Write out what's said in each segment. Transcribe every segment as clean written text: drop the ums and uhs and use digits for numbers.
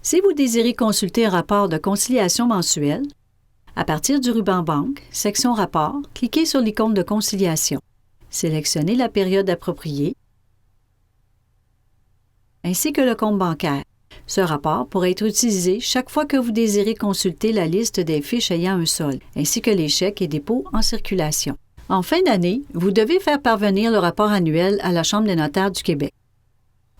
Si vous désirez consulter un rapport de conciliation mensuel, à partir du ruban Banque, section Rapport, cliquez sur l'icône de conciliation. Sélectionnez la période appropriée ainsi que le compte bancaire. Ce rapport pourra être utilisé chaque fois que vous désirez consulter la liste des fiches ayant un solde, ainsi que les chèques et dépôts en circulation. En fin d'année, vous devez faire parvenir le rapport annuel à la Chambre des notaires du Québec.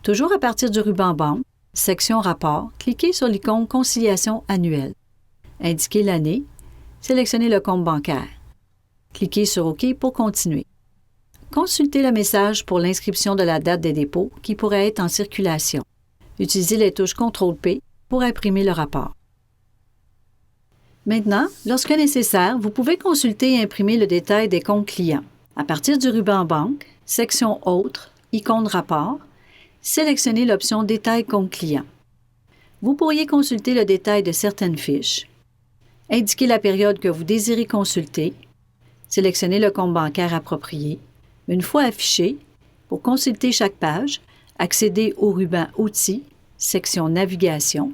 Toujours à partir du ruban Banque, section Rapport, cliquez sur l'icône Conciliation annuelle. Indiquez l'année, sélectionnez le compte bancaire. Cliquez sur OK pour continuer. Consultez le message pour l'inscription de la date des dépôts qui pourrait être en circulation. Utilisez les touches CTRL-P pour imprimer le rapport. Maintenant, lorsque nécessaire, vous pouvez consulter et imprimer le détail des comptes clients. À partir du ruban Banque, section Autres, icône Rapport, sélectionnez l'option Détail compte client. Vous pourriez consulter le détail de certaines fiches, indiquer la période que vous désirez consulter, sélectionnez le compte bancaire approprié. Une fois affiché, pour consulter chaque page, accédez au ruban Outils, section Navigation,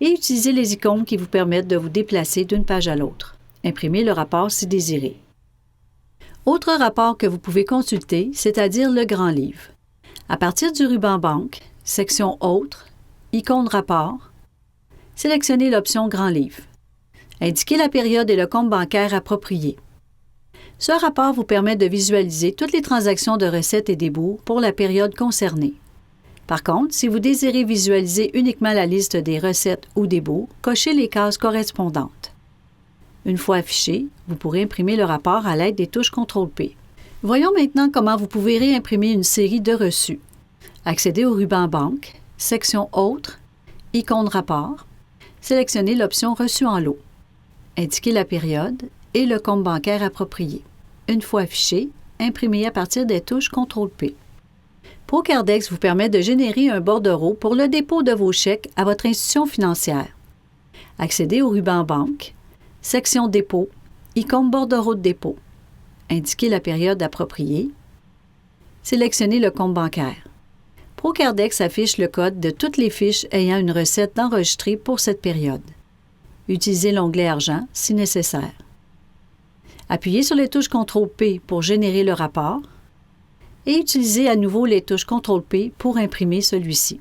et utilisez les icônes qui vous permettent de vous déplacer d'une page à l'autre. Imprimez le rapport si désiré. Autre rapport que vous pouvez consulter, c'est-à-dire le Grand Livre. À partir du ruban Banque, section Autres, icône Rapport, sélectionnez l'option Grand Livre. Indiquez la période et le compte bancaire approprié. Ce rapport vous permet de visualiser toutes les transactions de recettes et débours pour la période concernée. Par contre, si vous désirez visualiser uniquement la liste des recettes ou débours, cochez les cases correspondantes. Une fois affiché, vous pourrez imprimer le rapport à l'aide des touches CTRL-P. Voyons maintenant comment vous pouvez réimprimer une série de reçus. Accédez au ruban Banque, section Autres, icône Rapport, sélectionnez l'option Reçu en lot. Indiquez la période et le compte bancaire approprié. Une fois affiché, imprimez à partir des touches CTRL-P. Procardex vous permet de générer un bordereau pour le dépôt de vos chèques à votre institution financière. Accédez au ruban Banque, section Dépôt, icône bordereau de dépôt. Indiquez la période appropriée. Sélectionnez le compte bancaire. Procardex affiche le code de toutes les fiches ayant une recette enregistrée pour cette période. Utilisez l'onglet Argent si nécessaire. Appuyez sur les touches CTRL-P pour générer le rapport et utilisez à nouveau les touches CTRL-P pour imprimer celui-ci.